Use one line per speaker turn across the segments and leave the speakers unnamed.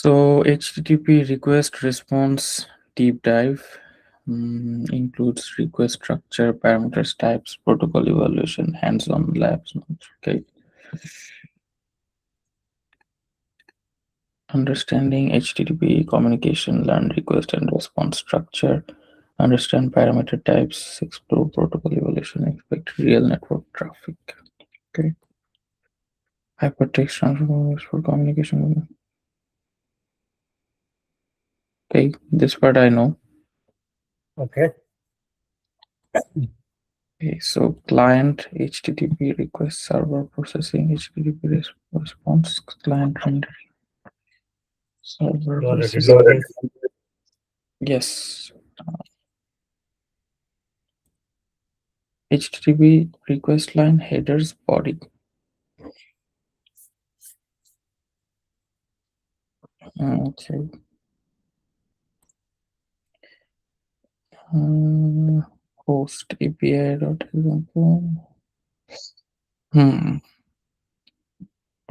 So HTTP request response deep dive includes request structure, parameters, types, protocol evaluation, hands-on labs. Okay, understanding HTTP communication, learn request and response structure, understand parameter types, explore protocol evaluation, expect real network traffic. Okay, hypertext transformers for communication. Okay, this part I know.
Okay.
Okay, so client HTTP request, server processing, HTTP response, client rendering, server
You already
processing.
know this.
Yes, HTTP request line, headers, body. Okay. Host API dot example. What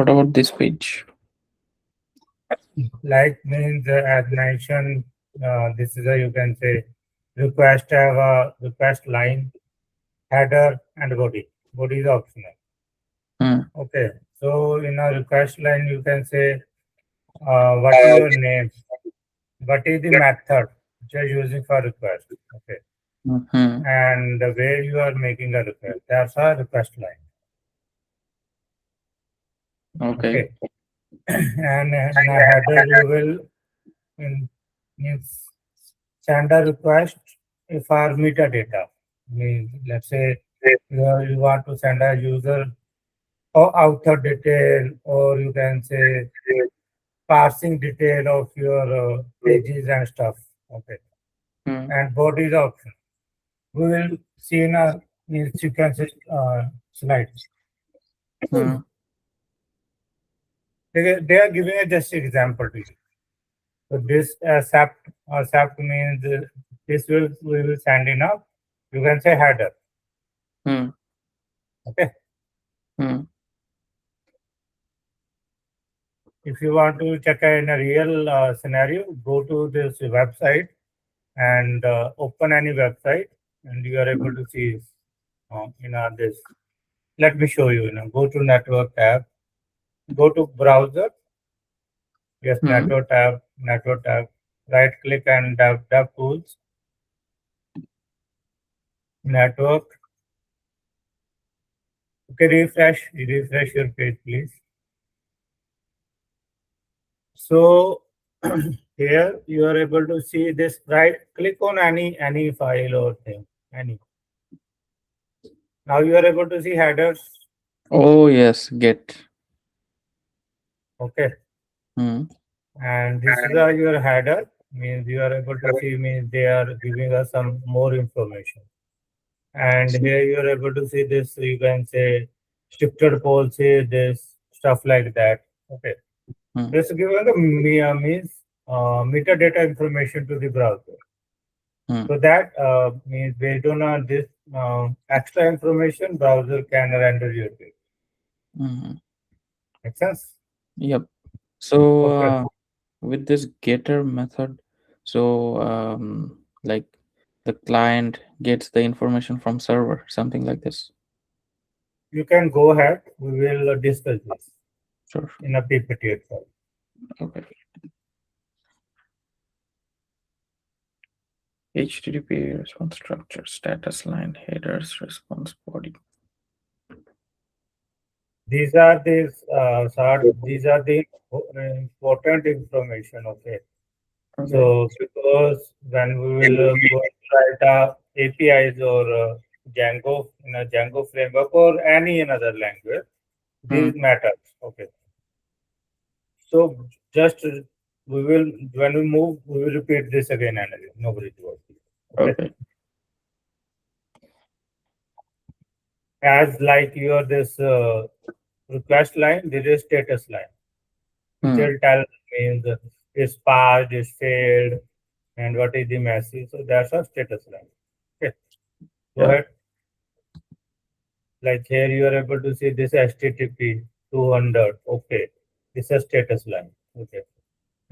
about this page?
Like means as mentioned, this is a, you can say, request have a request line, header and body. Body is optional.
Hmm.
Okay. So in a request line, you can say what is your name, what is the method which you are using for request. Okay.
Mm-hmm.
And where you are making a request. That's a request line.
Okay.
Okay. And in a header, you will means send a request for metadata. Means let's say you want to send a user or author detail, or you can say parsing detail of your pages and stuff. Okay.
Hmm.
And body is option. We will see in a means you can say slides.
Hmm.
They are giving a just example to you. So this SAP means this will we will send in a you can say header.
Hmm.
Okay.
Hmm.
If you want to check in a real scenario, go to this website and open any website, and you are able to see this. Let me show you. Go to network tab, go to browser. Yes,
Hmm.
network tab. Right click and dev tools, network. Okay, refresh your page, please. So here you are able to see this. Right click on any file or thing, any. Now you are able to see headers.
Oh yes, get.
Okay.
Hmm.
And this is your header. Means you are able to see means they are giving us some more information. And here you are able to see this. You can say shifted policy, this stuff like that. Okay.
Hmm.
This given the means metadata information to the browser.
Hmm.
So that means based on this extra information, browser can render your page.
Hmm.
Make sense?
Yep. So
Okay.
with this getter method, so like the client gets the information from server, something like this.
You can go ahead. We will discuss this
Sure.
in a PPT itself.
Okay. HTTP response structure, status line, headers, response body.
These are the important information. Okay.
Okay.
So because when we will go and write APIs or Django in a Django framework or any another language,
Hmm.
these matters. Okay. So just we will when we move, we will repeat this again and again. Nobody worries. Okay.
Okay.
As like your this request line, there is status line, which
Hmm.
will tell means is passed, is failed, and what is the message. So that's a status line. Okay. Go
Yeah.
ahead. Like here you are able to see this HTTP 200. Okay. This is status line. Okay.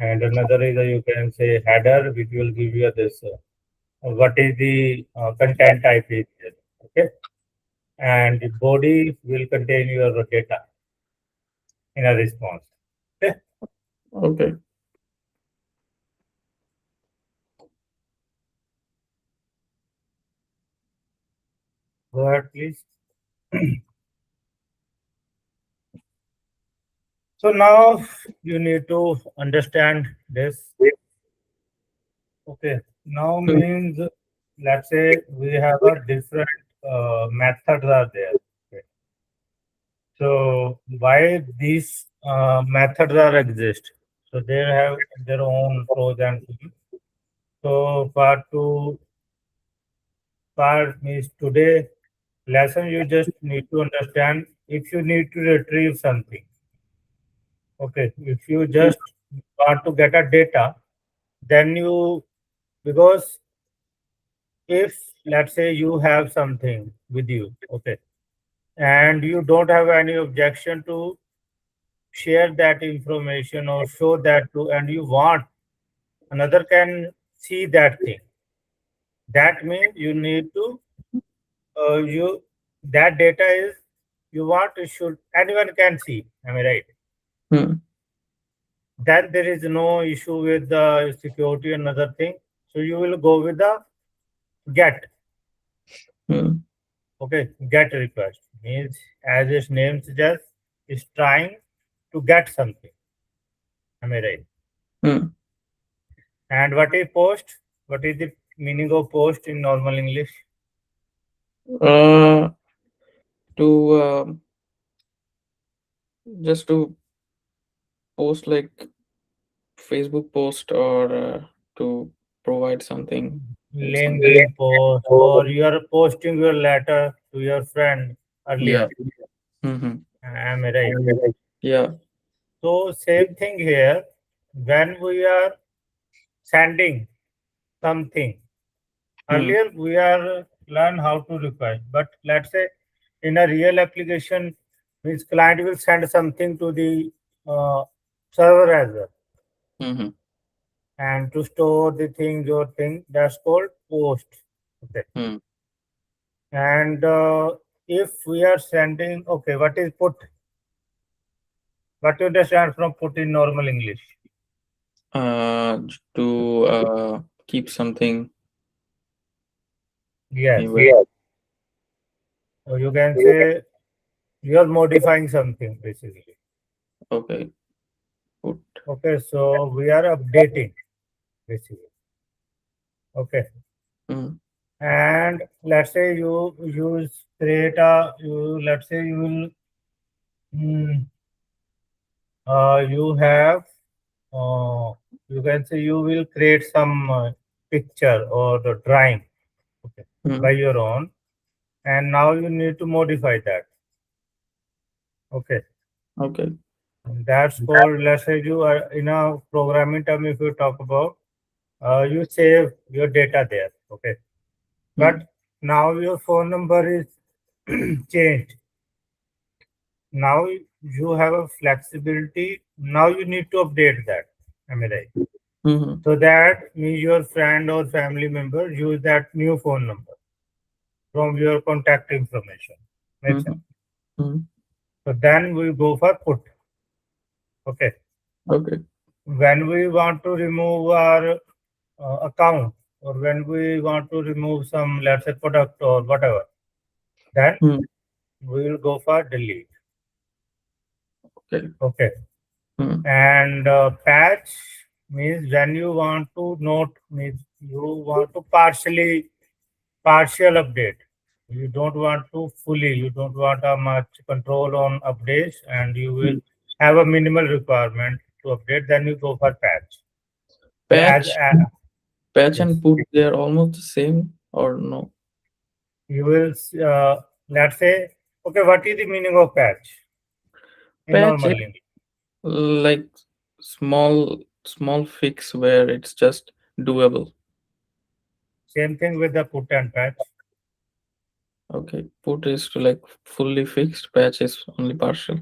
and another is you can say header, which will give you this what is the content type is there. Okay, and the body will contain your data in a response. Okay,
Okay.
go ahead, please. So now you need to understand this. Okay, now
Hmm.
means let's say we have a different methods are there. Okay. So why these methods are exist? So they have their own pros and cons. So part means today lesson you just need to understand if you need to retrieve something. Okay, if you just want to get a data, then you because if let's say you have something with you, okay, and you don't have any objection to share that information or show that to, and you want another can see that thing, that means you need to you that data is you want to should anyone can see, am I right?
Hmm.
Then there is no issue with the security and other thing, so you will go with the get.
Hmm.
Okay, get request means as its name suggests, is trying to get something. Am I right?
Hmm.
And what is post? What is the meaning of post in normal English?
Uh, to just to post like Facebook post or to provide something in some.
LinkedIn post, or you are posting your letter to your friend
Yeah.
earlier.
Mm-hmm.
Am I right?
Yeah.
So same thing here. When we are sending something,
Hmm.
earlier we are learn how to request, but let's say in a real application, means client will send something to the uh, server as well,
Mm-hmm.
and to store the things or thing that's called post. Okay,
Hmm.
and if we are sending, okay, what is put? What you understand from put in normal English?
To keep something
Yes.
anywhere.
So you can say you are modifying something basically.
Okay. Put.
Okay, so we are updating basically. Okay,
Hmm.
and let's say you create a you let's say you will mm, you have you can say you will create some picture or the drawing, okay,
Hmm.
by your own, and now you need to modify that. Okay,
Okay.
that's called, let's say you are in a programming term, if you talk about you save your data there. Okay,
Hmm.
but now your phone number is changed. Now you have a flexibility. Now you need to update that. Am I right?
Mm-hmm.
So that means your friend or family member use that new phone number from your contact information. Makes
Mm-hmm.
sense?
Hmm.
So then we go for put. Okay.
Okay.
When we want to remove our account, or when we want to remove some, let's say, product or whatever, then
Hmm.
we will go for delete.
Okay.
Okay.
Hmm.
And patch means when you want to note, means you want to partial update. You don't want to fully, you don't want a much control on updates, and you will
Hmm.
have a minimal requirement to update, then you go for patch. So as
Patch. Patch
yes,
and put, they are almost the same or no?
you will let's say, okay, what is the meaning of patch in
Patch
normal
is
language?
like small fix where it's just doable.
Same thing with the put and patch.
Okay. Put is to like fully fixed, patch is only partial.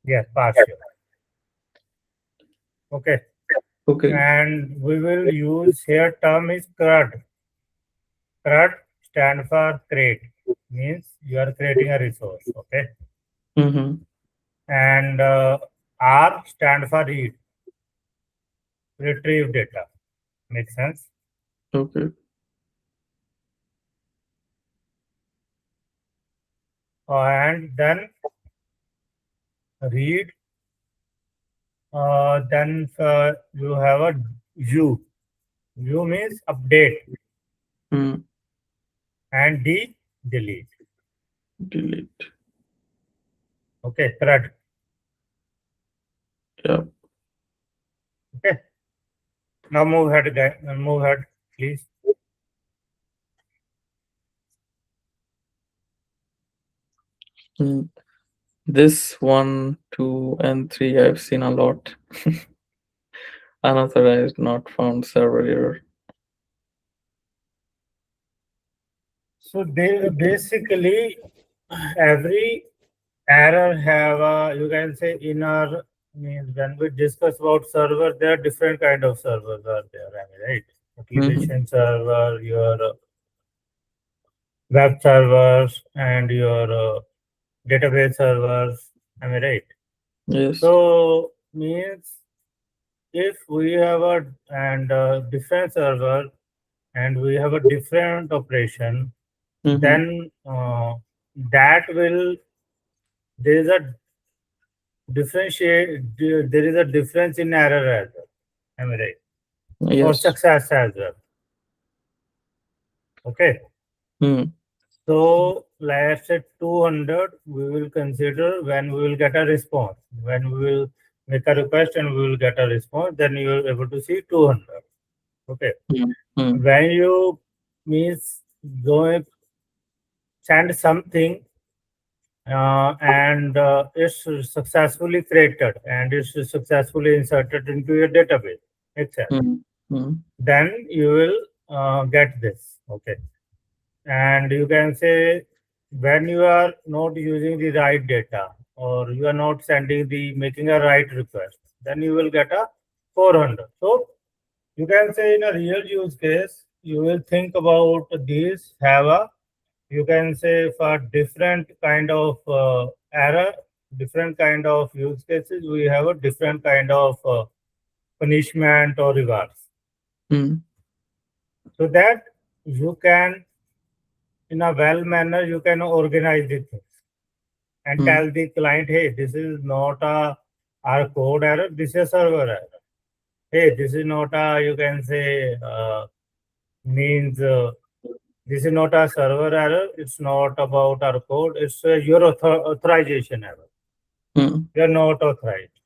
Yes, partial. Okay.
Okay.
And we will use here term is CRUD. CRUD stand for create, means you are creating a resource, okay?
Mm-hmm.
And R stand for read, retrieve data. Make sense?
Okay.
And then read, then you have a U. U means update,
Mm.
and D, delete.
Delete.
Okay, CRUD.
Yeah.
Okay. Now move ahead, guys. Move ahead, please.
Mm. This 1, 2, and 3 I've seen a lot. Unauthorized, not found, server error.
So they basically every error have a, you can say, in our, means when we discuss about server, there are different kind of servers are there, I mean, right?
Mm-hmm.
Application server, your web servers, and your database servers, I mean, right?
Yes.
So means if we have a and different server and we have a different operation,
Mm-hmm.
then that will, there is a there is a difference in error as well, am I right? Or
Yes.
success as well. Okay,
Mm.
so let's say 200 we will consider when we will get a response. When we will make a request and we will get a response, then you will able to see 200. Okay,
Mm. Mm.
when you means go send something and it's successfully created and it's successfully inserted into your database itself,
Mm. Mm.
then you will get this. Okay, and you can say when you are not using the right data or you are not sending the making a right request, then you will get a 400. So you can say in a real use case you will think about these have a, you can say, for different kind of error, different kind of use cases, we have a different kind of punishment or rewards,
Mm.
so that you can, in a well manner, you can organize the things and
Mm.
tell the client, hey, this is not a our code error, this is a server error. Hey, this is not a, you can say, means this is not a server error, it's not about our code, it's your authorization error.
Mm.
You are not authorized.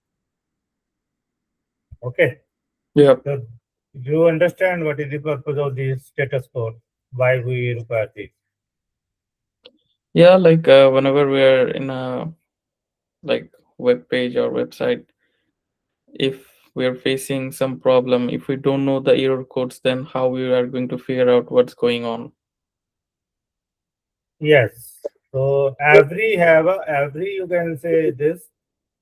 Okay.
Yep.
So you understand what is the purpose of this status code? Why we require this?
Yeah, like whenever we are in a like web page or website, if we are facing some problem, if we don't know the error codes, then how we are going to figure out what's going on?
Yes. So every you can say this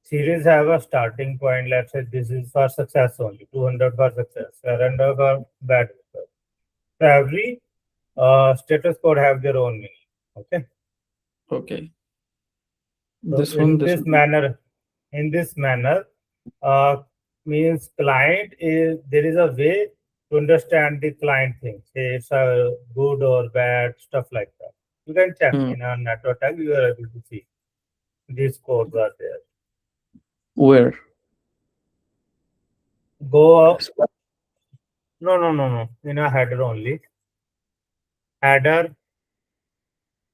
series have a starting point. Let's say this is for success only, 200 for success, 100 for bad result. So every status code have their own meaning. Okay.
Okay.
So
This one, this one.
in this manner, uh, means client is, there is a way to understand the client things. Say it's a good or bad, stuff like that. You can check
Hmm.
in a network tag, you are able to see these codes are there.
Where?
Go up. No. In a header only. Header.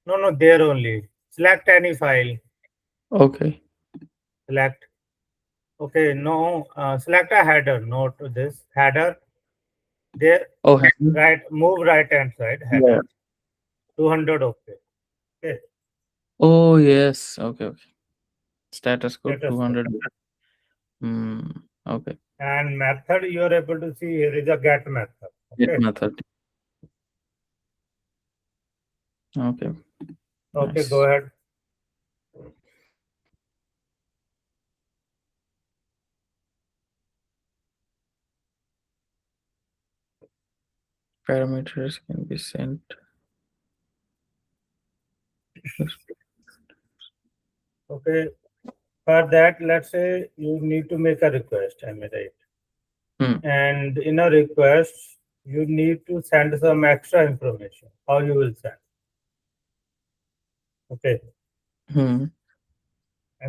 No, there only. Select any file.
Okay.
Select. Okay, no. Select a header. Not this header. There.
Oh, header.
Right. Move right hand side.
Yeah.
Header. 200. Okay. Okay.
Oh, yes. Okay. Okay. Status code
Status code.
200. Hmm. Okay.
And method you are able to see here is a get method.
Get
Okay.
method. Okay.
Okay. Go
Nice.
ahead.
Parameters can be sent.
Okay. For that, let's say you need to make a request, am I right? And in a request, you need to send some extra information. How you will send? Okay. And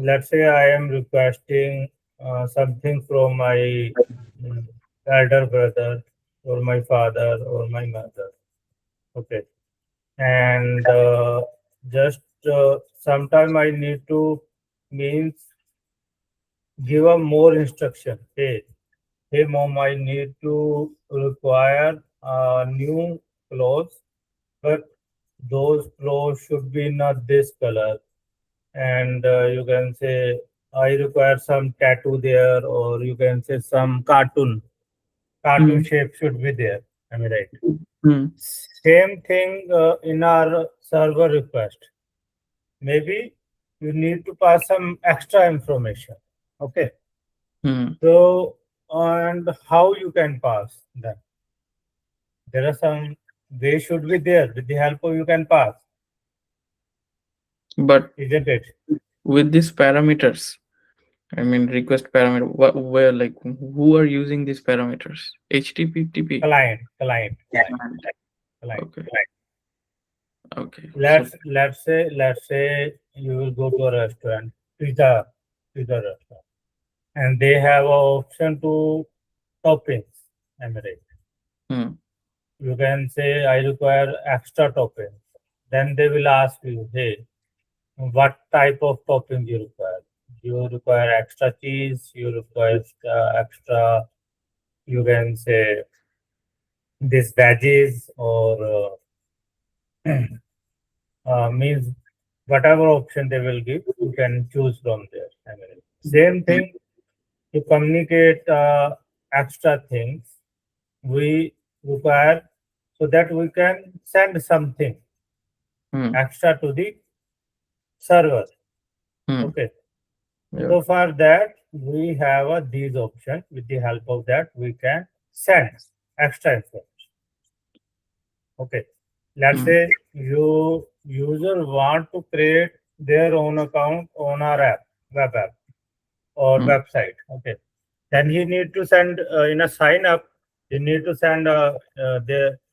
let's say I am requesting something from my mm, elder brother or my father or my mother. Okay. And just sometime I need to means give a more instruction. Hey mom, I need to require new clothes, but those clothes should be not this color. And you can say I require some tattoo there, or you can say some cartoon shape should be there. Am I right? Same thing in our server request. Maybe you need to pass some extra information. Okay. So, and how you can pass that? There are some ways should be there. With the help of you can pass,
But
isn't it?
with these parameters, I mean request parameter, where like who are using these parameters? HTTP.
Client.
Okay. Okay. So
Let's say you will go to a restaurant, pizza restaurant, and they have an option to toppings. Am I right? You can say I require extra toppings. Then they will ask you, hey, what type of topping you require? You require extra cheese, you require extra, you can say this veggies, or means whatever option they will give, you can choose from there. I mean, same thing to communicate extra things we require so that we can send something extra to the server. Okay. So for that, we have these options. With the help of that, we can send extra information. Okay. Let's say you user want to create their own account on our app, web app or website. Okay. Then he need to send in a sign up. You need to send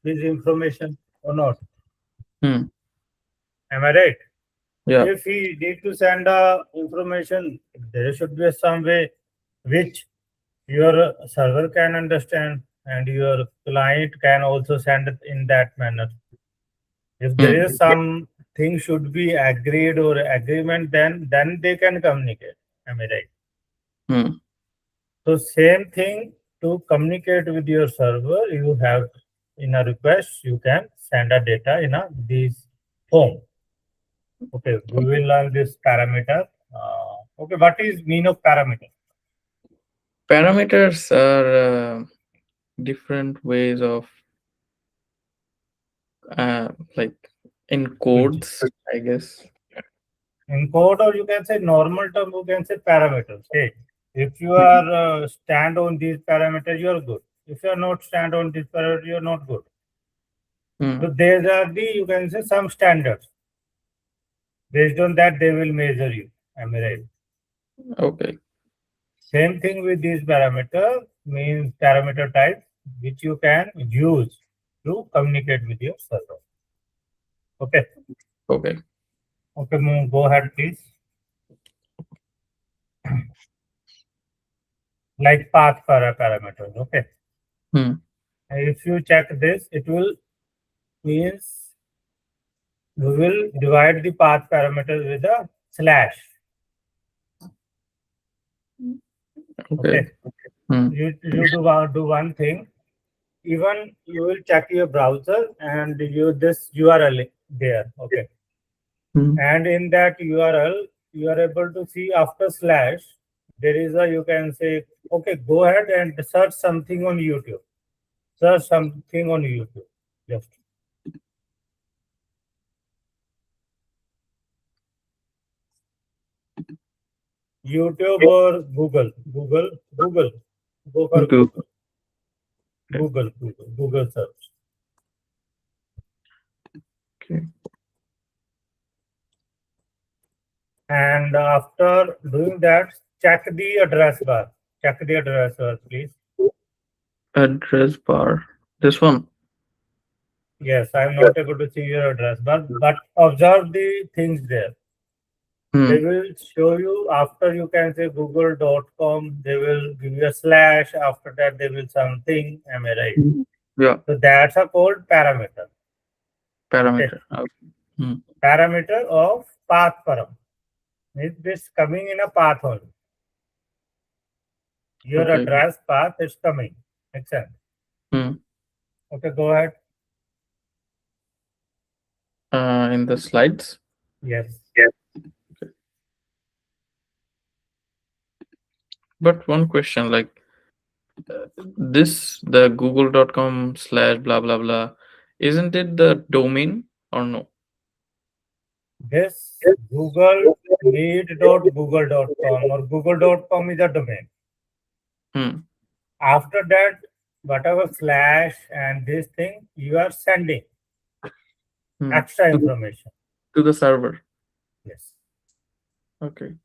his information or not. Am I right?
yeah.
If he need to send information, there should be some way which your server can understand and your client can also send it in that manner. If there is something should be agreed or agreement, then they can communicate. Am I right? So same thing, to communicate with your server, you have in a request you can send a data in a this form. Okay, we will learn this parameter. Okay, what is mean of parameter?
Parameters are different ways of like in codes, I guess.
In code, or you can say normal term, you can say parameters. Hey, if you are stand on these parameters, you are good. If you are not stand on this parameter, you are not good. So there are the, you can say, some standards. Based on that, they will measure you. Am I right?
Okay.
Same thing with these parameter, means parameter type, which you can use to communicate with your server. Okay.
Okay.
Okay, go ahead, please. Like path parameters. Okay. If you check this, it will means we will divide the path parameters with a slash. Okay. You do one thing. Even you will check your browser and you this URL there. Okay. And in that URL, you are able to see after slash, there is a, you can say, okay, go ahead and search something on YouTube. Search something on YouTube. Just YouTube or Google. Go for Google. Google search.
Okay.
And after doing that, check the address bar. Check the address bar, please.
Address bar. This one.
Yes, I'm not able to see your address bar, but observe the things there.
Hmm.
They will show you after you can say google.com, they will give you a slash. After that, they will something. Am I right?
Yeah.
So that's a called parameter. Okay.
Parameter. Okay. Hmm.
Parameter of path param. It is coming in a path only. Your
Okay.
address path is coming. Makes sense.
Hmm.
Okay, go ahead.
In the slides.
Yes.
But one question, like this, the google.com/ blah blah blah, isn't it the domain or no?
This Google meet.google.com or google.com is a domain.
Hmm.
After that, whatever slash and this thing, you are sending
Hmm.
extra information.
To the server.
Yes.
Okay.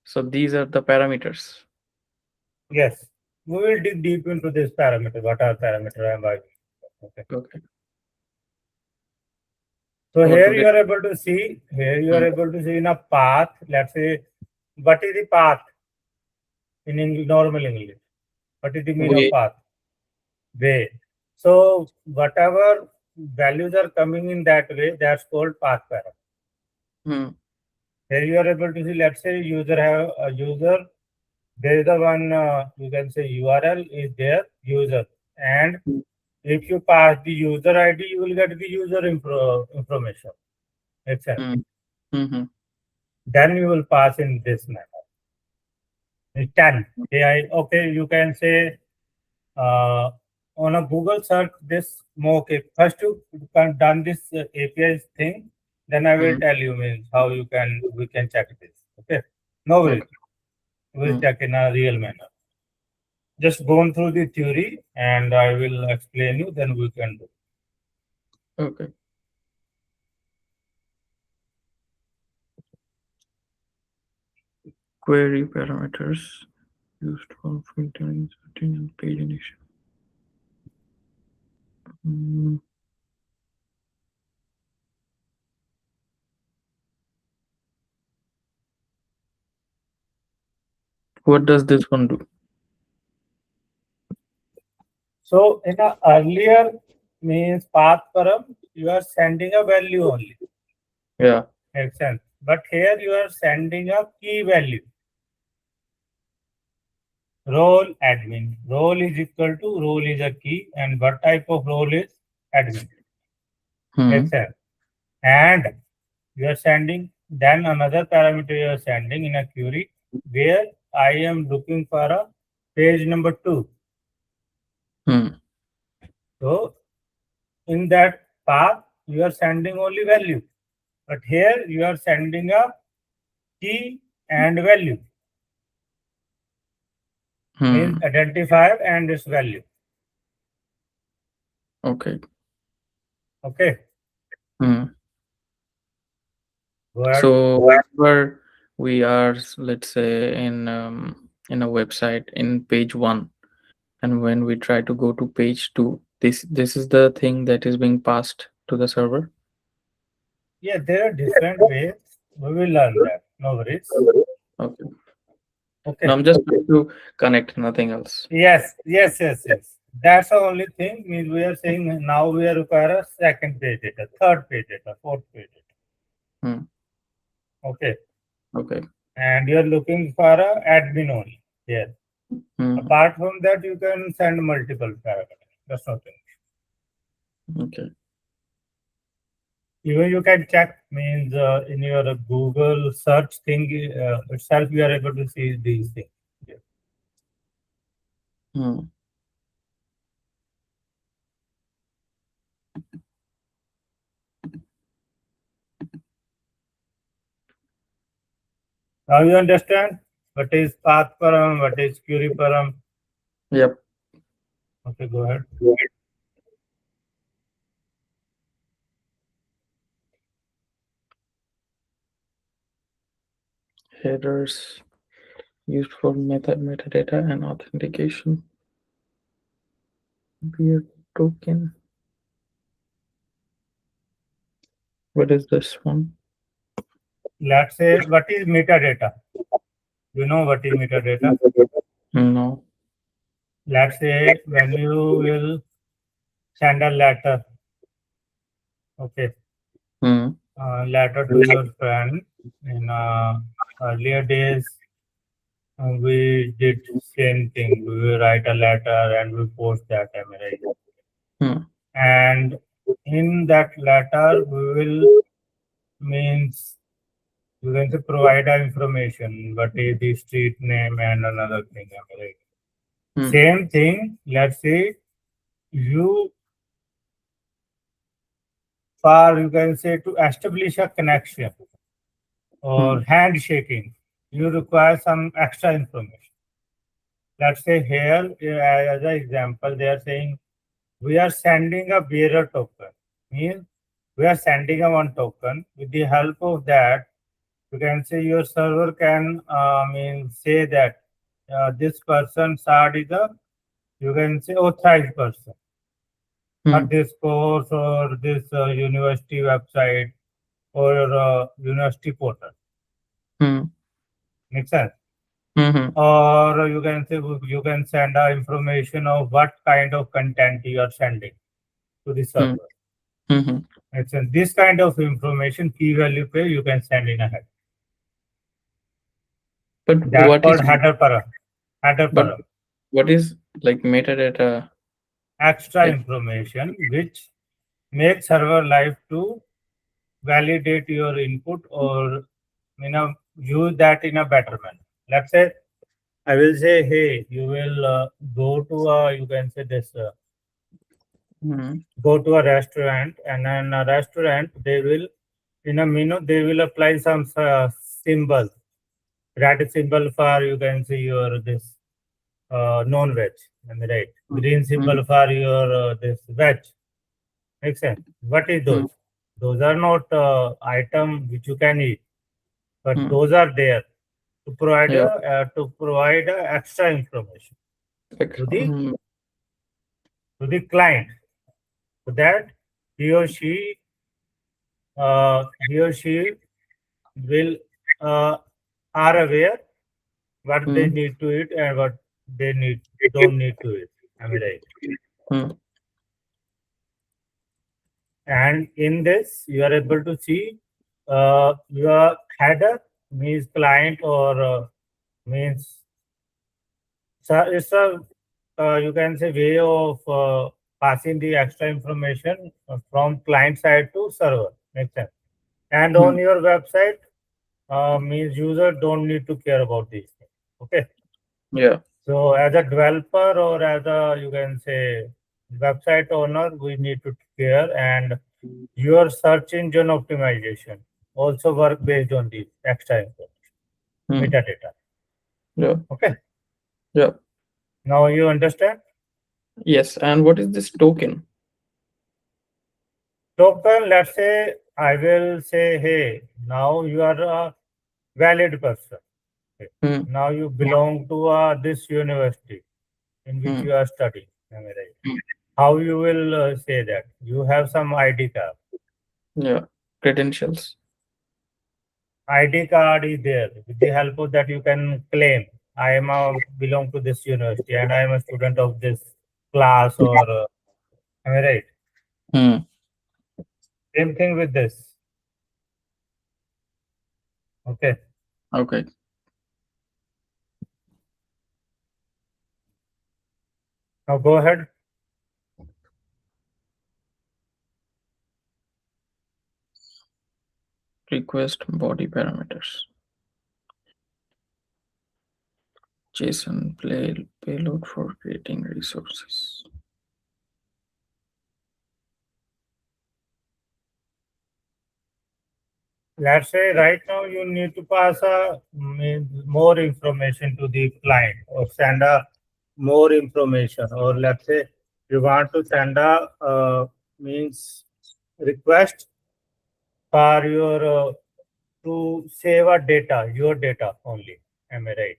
So these are the parameters.
Yes. We will dig deep into this parameter. What are parameter and why? Okay.
Okay.
So
For
here you
today.
are able to see, in a path, let's say, what is the path in normal English? What is the meaning of
We.
path? Way. So whatever values are coming in that way, that's called path parameter.
Hmm.
Here you are able to see, let's say user have a user, there is the one, you can say URL is there, user. And
Hmm.
if you pass the user ID, you will get the user information. Etc.
Hmm. Hmm.
Then you will pass in this manner. It's 10. Okay, you can say uh, on a Google search this okay. First you can done this API thing, then I will
Hmm.
tell you means how you can we can check this. Okay, no worries.
Okay.
We'll
Hmm.
check in a real manner. Just go through the theory and I will explain you. Then we can do.
Okay. Query parameters used for filtering, sorting, and page initial. Hmm. What does this one do?
So in a earlier means path param, you are sending a value only.
Yeah.
Makes sense. But here you are sending a key value. Role admin. Role is equal to role is a key, and what type of role is admin?
Hmm.
Makes sense. And you are sending then another parameter you are sending in a query where I am looking for a page number 2.
Hmm.
So in that path you are sending only value, but here you are sending a key and value, means
Hmm.
identifier and its value.
Okay.
Okay,
Hmm.
go ahead.
So whenever we are, let's say, in a website in page one, and when we try to go to page two, this is the thing that is being passed to the server.
Yeah, there are different ways. We will learn that. No worries.
Okay.
Okay.
No, I'm just trying to connect, nothing else.
Yes. That's the only thing. Means we are saying now we are require a second page data, third page data, fourth page data.
Hmm.
Okay.
Okay.
And you are looking for a admin only. Yes.
Hmm.
Apart from that, you can send multiple parameters. That's nothing.
Okay.
Even you can check means in your Google search thing itself, you are able to see these things. Yeah.
Hmm.
Now you understand what is path param, what is query param.
Yep.
Okay, go ahead.
Headers used for metadata and authentication. Beer token. What is this one?
Let's say, what is metadata? You know what is metadata?
No.
Let's say when you will send a letter, okay,
Hmm.
letter to your friend. In earlier days, we did same thing. We will write a letter and we post that, am I right?
Hmm.
And in that letter, we will means you can say provide our information, what is the street name and another thing, am I right?
Hmm.
Same thing. Let's say you for you can say to establish a connection or
Hmm.
handshaking, you require some extra information. Let's say here, as an example, they are saying we are sending a bearer token. Means we are sending a one token. With the help of that, you can say your server can mean say that this person Sard is a you can say authorized person
Hmm.
at this course or this university website or university portal.
Hmm.
Make sense?
Hmm.
Or you can say you can send information of what kind of content you are sending to the
Hmm.
server.
Hmm.
It's this kind of information key value pair you can send in a head.
But
That's
what
called
is
header param. Header
but
param.
what is like metadata?
Extra
Like
information which makes server live to validate your input or use that in a better manner. Let's say I will say, hey, you will go to a you can say this
hmm.
go to a restaurant and in a restaurant they will in a menu they will apply some symbol red symbol for you can see your this non-veg, am I right?
Hmm.
Green
Hmm.
symbol for your this veg. Makes sense. What is
Hmm.
those? Those are not item which you can eat, but
Hmm.
those are there
Yeah.
to provide extra information
Like
to the client so that he or she he or she will uh, are aware what they
hmm.
need to eat and what they don't need to eat. Am I right?
Hmm.
And in this, you are able to see your header means client or means so it's a you can say way of passing the extra information from client side to server. Makes sense. And
Hmm.
on your website means user don't need to care about these things. Okay.
Yeah.
So as a developer or as a you can say website owner, we need to care and your search engine optimization also work based on these extra information,
Hmm.
metadata.
Yeah.
Okay.
Yeah.
Now you understand?
Yes. And what is this token?
Token, let's say I will say, hey, now you are a valid person. Okay.
Hmm.
Now you belong to this university in which
Hmm.
you are studying. Am I right?
Hmm.
How you will say that? You have some ID card.
Yeah. Credentials.
ID card is there. With the help of that, you can claim I am a belong to this university and I am a student of this class or am I right?
Hmm.
Same thing with this. Okay.
Okay.
Now go ahead.
Request body parameters. JSON payload for creating resources.
Let's say right now you need to pass more information to the client or send a more information or let's say you want to send a means request for your to save a data, your data only. Am I right?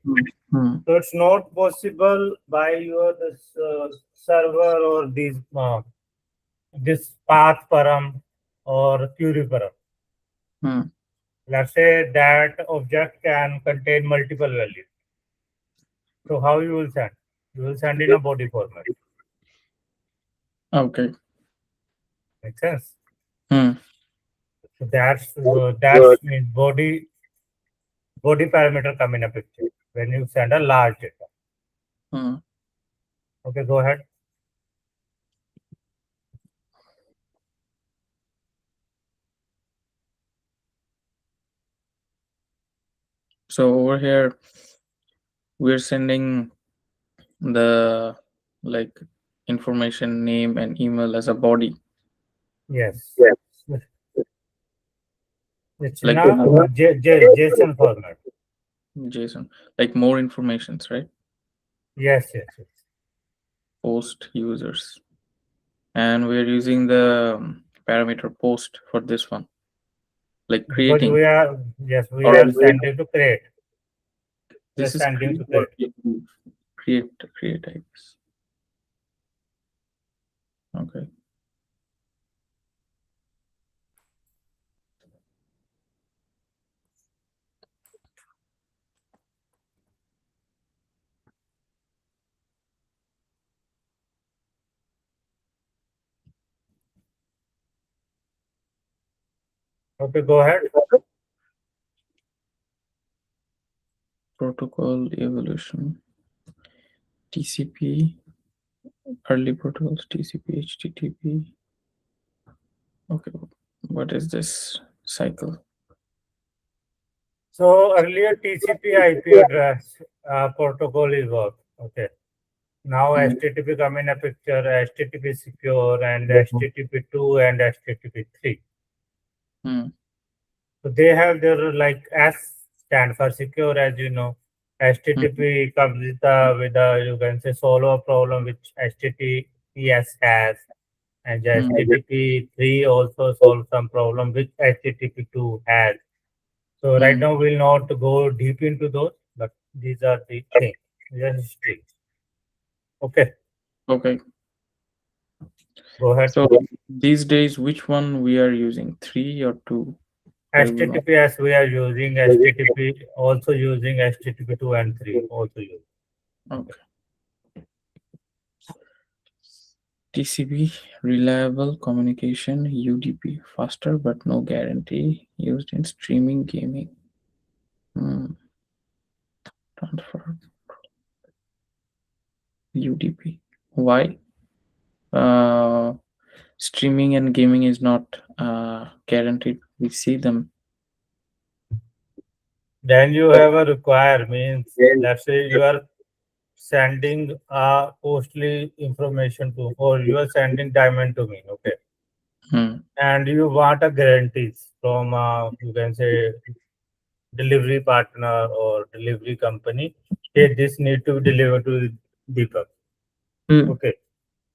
Hmm.
So it's not possible by your this, server or this path param or query param.
Hmm.
Let's say that object can contain multiple values. So how you will send? You will send in a body format.
Okay.
Make sense?
Hmm.
So that's means body parameter come in a picture when you send a large data.
Hmm.
Okay, go ahead.
So over here we're sending the like information, name and email as a body.
Yes.
Yes.
It's in
Like
a JSON format.
JSON, like more informations, right?
Yes, yes, yes.
Post users, and we're using the parameter post for this one, like
Because
creating
we
or
are sending to create. We are
this is
sending
create
to
or
create.
create I guess. Okay.
Okay, go ahead.
Protocol evolution, TCP, early protocols, TCP, HTTP. Okay, what is this cycle?
So earlier TCP IP address protocol is work. Okay. Now
Hmm.
HTTP come in a picture, HTTP secure and HTTP 2 and HTTP 3.
Hmm.
So they have their like S stand for secure, as you know.
Hmm.
HTTP comes with a you can say solve a problem which HTTPS has, and
Hmm.
HTTP 3 also solve some problem which HTTP 2 has. So right
Hmm.
now we'll not go deep into those, but these are the things. These are history. Okay,
Okay.
go ahead.
So these days, which one we are using, three or two? Where we want?
HTTPS we are using, HTTP also using HTTP 2 and 3 also use.
Okay. TCP, reliable communication, UDP, faster but no guarantee, used in streaming gaming. Hmm. Transfer UDP. Why? Uh, Streaming and gaming is not guaranteed. We see them.
Then you have a require means let's say you are sending a costly information to or you are sending diamond to me, okay,
Hmm.
and you want a guarantees from you can say delivery partner or delivery company. Hey, this need to be delivered to Deepak.
Hmm.
Okay,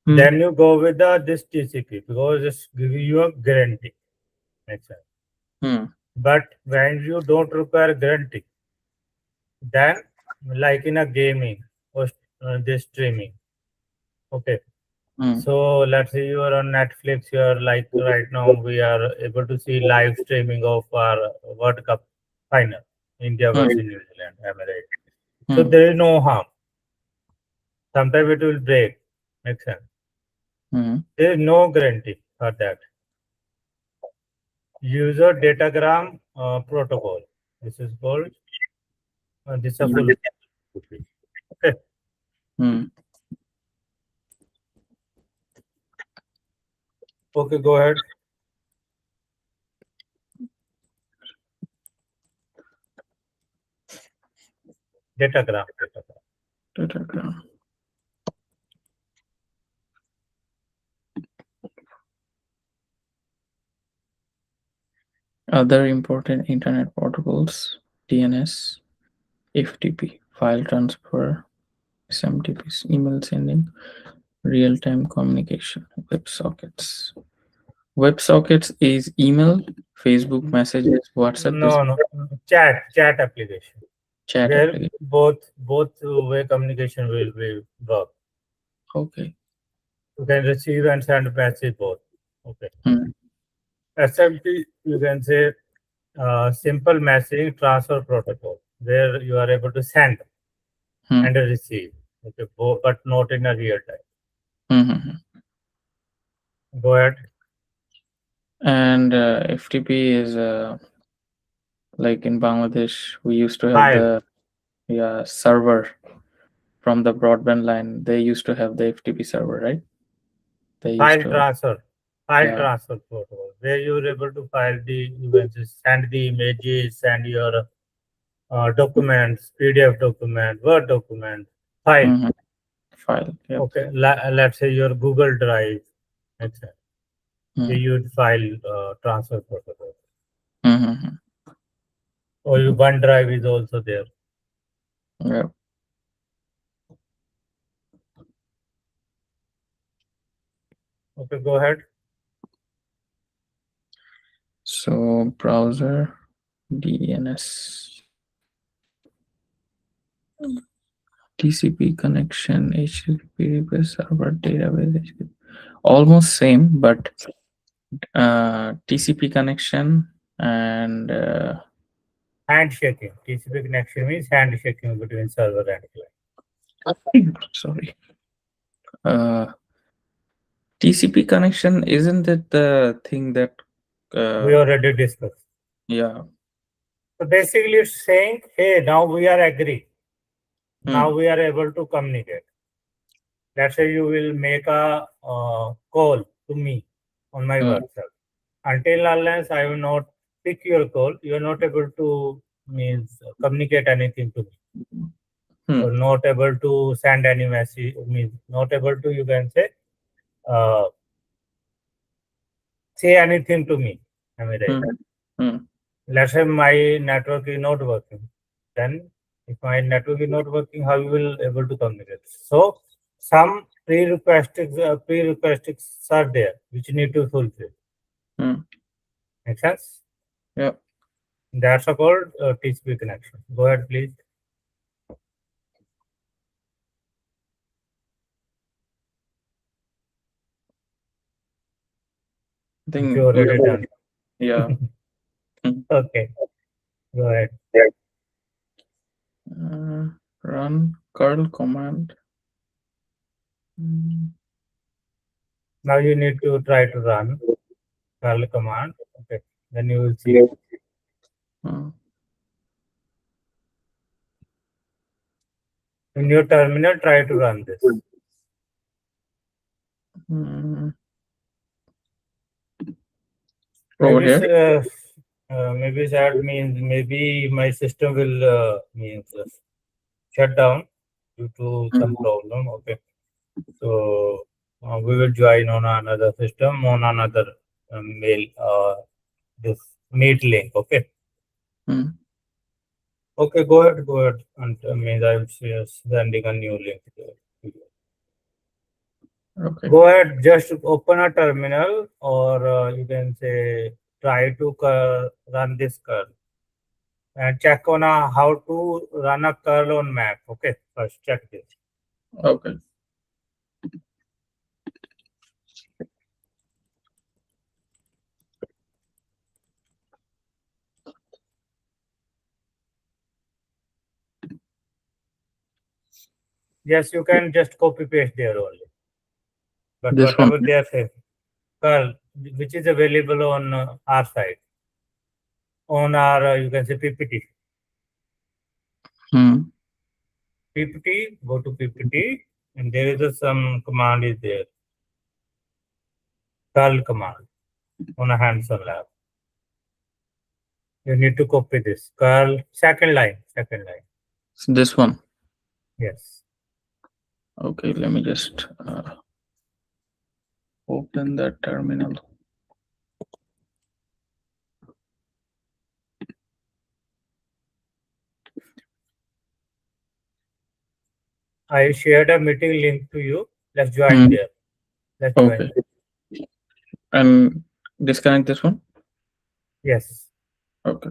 Hmm.
then you go with the this TCP because it's giving you a guarantee. Makes sense.
Hmm.
But when you don't require guarantee, then like in a gaming or this streaming, okay.
Hmm.
So let's say you are on Netflix. You are like right now we are able to see live streaming of our World Cup final, India
Hmm.
versus New Zealand. Am I right? So
Hmm.
there is no harm. Sometimes it will break. Makes sense.
Hmm.
There is no guarantee for that. User datagram protocol. This is called. This is a full. Okay.
Hmm.
Okay. Go ahead. Datagram. Datagram.
Datagram. Other important internet protocols: DNS, FTP, file transfer, SMTP, email sending, real-time communication, WebSockets. WebSockets is email, Facebook messages, WhatsApp is
No, chat application
chat
where
application.
both way communication will be work.
Okay.
You can receive and send message both. Okay.
Hmm.
SMT, you can say simple messaging transfer protocol, where you are able to send
Hmm.
and receive. Okay, but not in a real time.
Hmm. Hmm.
Go ahead.
And FTP is like in Bangladesh, we used to have
File,
the server from the broadband line. They used to have the FTP server, right? They used
file
to,
transfer, file
yeah.
transfer protocol, where you are able to file you can just send the images, send your documents, PDF document, Word document, file.
Hmm. File. Yep.
Okay, let's say your Google Drive, etc.
Hmm.
They use file transfer protocol.
Hmm.
Or your OneDrive is also there.
Yep.
Okay, go ahead.
So browser, DNS, TCP connection, HTTP request server, database, almost same, but TCP connection and
Handshaking. TCP connection means handshaking between server and
sorry, uh, TCP connection, isn't it the thing that
we
uh,
already discussed.
yeah.
So basically, it's saying, hey, now we are agree. Now
Hmm.
we are able to communicate. Let's say you will make a call to me on my
Hmm.
WhatsApp. Until unless I will not pick your call, you are not able to means communicate anything to me,
Hmm.
or not able to send any message. Means not able to, you can uh, say anything to me. Am I right?
Hmm. Hmm.
Let's say my network is not working. Then if my network is not working, how you will able to communicate? So some prerequisites are there which you need to fulfill.
Hmm.
Make sense?
Yeah.
That's a called TCP connection. Go ahead, please.
I
If you
think we
already done.
yeah. Hmm.
Okay, go ahead.
Uh, Run curl command. Hmm.
Now you need to try to run curl command. Okay, then you will see.
Hmm.
In your terminal, try to run this.
Hmm. Over
Maybe
here.
maybe that means maybe my system will means shut down due to some
Hmm.
problem. Okay, so we will join on another system on another mail this meet link. Okay,
Hmm.
okay, go ahead, go ahead, and means I'm sending a new link to you.
Okay.
Go ahead, just open a terminal, or you can say try to run this curl and check on how to run a curl on Mac. Okay, first check this.
Okay.
Yes, you can just copy paste there only. But
This one.
whatever they are saying, curl, which is available on our site, on our you can say PPT.
Hmm.
PPT, go to PPT, and there is some command is there, curl command on a Hanson lab. You need to copy this curl second line, second line.
So this one.
Yes.
Okay. Let me just open that terminal.
I shared a meeting link to you. Let's join
Hmm.
there. Let's join
Okay.
there.
And disconnect this one.
Yes.
Okay.